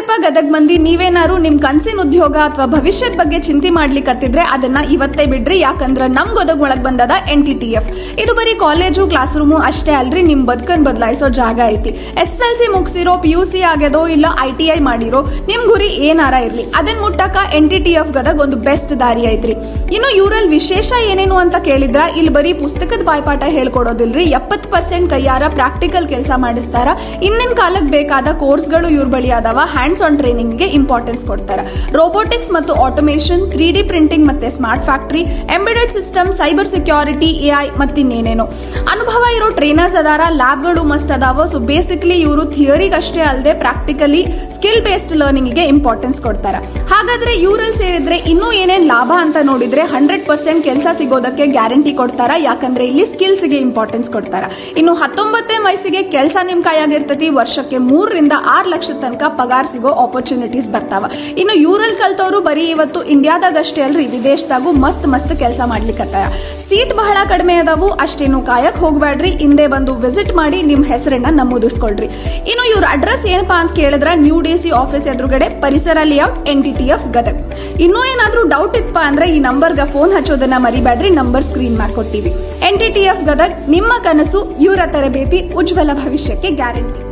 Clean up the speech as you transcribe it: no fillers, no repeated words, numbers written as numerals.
ನಮಸ್ಕಾರಿಪ್ಪ ಗದಗ್ ಮಂದಿ, ನೀವೇನಾರು ನಿಮ್ ಕನ್ಸಿನ ಉದ್ಯೋಗ ಅಥವಾ ಭವಿಷ್ಯದ ಬಗ್ಗೆ ಚಿಂತೆ ಮಾಡ್ಲಿಕ್ಕತ್ತಿದ್ರೆ ಅದನ್ನ ಇವತ್ತೇ ಬಿಡ್ರಿ. ಯಾಕಂದ್ರ ನಮ್ ಗದಗ್ ಒಳಗ್ ಬಂದದ NTTF. ಇದು ಬರೀ ಕಾಲೇಜು ಕ್ಲಾಸ್ ರೂಮು ಅಷ್ಟೇ ಅಲ್ರಿ, ನಿಮ್ ಬದುಕನ್ ಬದಲಾಯಿಸೋ ಜಾಗ ಐತಿ. SSLC ಮುಗಿಸಿರೋ, PUC ಆಗ್ಯದೋ ಇಲ್ಲ ITI ಮಾಡಿರೋ, ನಿಮ್ ಗುರಿ ಏನಾರ ಇರ್ಲಿ ಅದನ್ ಮುಟ್ಟಕ NTTF ಗದಗ್ ಒಂದು ಬೆಸ್ಟ್ ದಾರಿ ಐತ್ರಿ. ಇನ್ನು ಇವ್ರಲ್ಲಿ ವಿಶೇಷ ಏನೇನು ಅಂತ ಕೇಳಿದ್ರ, ಇಲ್ಲಿ ಬರೀ ಪುಸ್ತಕದ ಬಾಯ್ಪಾಠ ಹೇಳ್ಕೊಡೋದಿಲ್ರಿ, 70% ಕೈಯಾರ ಪ್ರಾಕ್ಟಿಕಲ್ ಕೆಲಸ ಮಾಡಿಸ್ತಾರ. ಇಂದಿನ ಕಾಲಕ್ಕೆ ಬೇಕಾದ ಕೋರ್ಸ್ಗಳು ಇವ್ರ ಬಳಿ ಅದಾವ. ಹ್ಯಾಂಡ್ಸ್ ಆನ್ ಟ್ರೈನಿಂಗ್ ಗೆ ಇಂಪಾರ್ಟೆನ್ಸ್ ಕೊಡ್ತಾರ. ರೋಬೋಟಿಕ್ಸ್ ಮತ್ತು ಆಟೋಮೇಷನ್, 3D ಪ್ರಿಂಟಿಂಗ್ ಮತ್ತೆ smart factory, embedded system, cyber security, AI ಮತ್ತಿನ್ನೇನೇನೋ ಅನುಭವ ಇರೋ ಟ್ರೈನರ್ಸ್ ಅದಾರ. ಲ್ಯಾಬ್ಗಳು ಮಸ್ಟ್ ಅದಾವ. ಸೊ ಬೇಸಿಕಲಿ ಇವರು ಥಿಯರಿಗೆ ಅಷ್ಟೇ ಅಲ್ಲದೆ ಪ್ರಾಕ್ಟಿಕಲಿ ಸ್ಕಿಲ್ ಬೇಸ್ಡ್ ಲರ್ನಿಂಗ್ ಗೆ ಇಂಪಾರ್ಟೆನ್ಸ್ ಕೊಡ್ತಾರ. ಹಾಗಾದ್ರೆ ಇವ್ರಲ್ಲಿ ಸೇರಿದ್ರೆ ಇನ್ನೂ ಏನೇನ್ ಲಾಭ ಅಂತ ನೋಡಿದ್ರೆ 100% ಕೆಲಸ ಸಿಗೋದಕ್ಕೆ ಗ್ಯಾರಂಟಿ ಕೊಡ್ತಾರ. ಯಾಕಂದ್ರೆ ಇಲ್ಲಿ ಸ್ಕಿಲ್ಸ್ ಗೆ ಇಂಪಾರ್ಟೆನ್ಸ್ ಕೊಡ್ತಾರ. ಇನ್ನು 19ನೇ ವಯಸ್ಸಿಗೆ ಕೆಲಸ ನಿಮ್ ಕೈಯಾಗಿರ್ತತಿ. ವರ್ಷಕ್ಕೆ 3 ರಿಂದ 6 ಲಕ್ಷ ತನಕ ಪಗಾರ್ ಸಿಗೋ ಆಪರ್ಚುನಿಟೀಸ್ ಬರ್ತಾವ. ಇನ್ನು ಯೂರಲ್ ಕಲ್ತವ್ರು ಬರೀ ಇವತ್ತು ಇಂಡಿಯಾದಾಗ ಅಷ್ಟೇ ಅಲ್ರಿ, ವಿದೇಶದಾಗೂ ಮಸ್ತ್ ಕೆಲಸ ಮಾಡ್ಲಿಕ್ಕತ್ತಾರ. ಸೀಟ್ ಬಹಳ ಕಡಿಮೆ ಅದಾವು, ಅಷ್ಟೇನು ಕಾಯಕ್ ಹೋಗ್ಬೇಡ್ರಿ. ಹಿಂದೆ ಬಂದು ವಿಸಿಟ್ ಮಾಡಿ ನಿಮ್ ಹೆಸರನ್ನ ನಮೂದಿಸ್ಕೊಳ್ರಿ. ಇನ್ನು ಇವ್ರ ಅಡ್ರೆಸ್ ಏನಪ್ಪಾ ಅಂತ ಕೇಳಿದ್ರ, ನ್ಯೂ DC ಆಫೀಸ್ ಎದುರುಗಡೆ, ಪರಿಸರ ಲೇಔಟ್, NTTF ಗದಗ್. ಇನ್ನೂ ಏನಾದ್ರೂ ಡೌಟ್ ಇತ್ತಪ್ಪ ಅಂದ್ರೆ ಈ ನಂಬರ್ಗೆ ಫೋನ್ ಹಚ್ಚೋದನ್ನ ಮರಿಬೇಡ್ರಿ. ನಂಬರ್ ಸ್ಕ್ರೀನ್ ಮಾಡ್ಕೊಡ್ತೀವಿ. NTTF ಗದಗ್, ನಿಮ್ಮ ಕನಸು, ಇವರ ತರಬೇತಿ, ಉಜ್ವಲ ಭವಿಷ್ಯಕ್ಕೆ ಗ್ಯಾರಂಟಿ.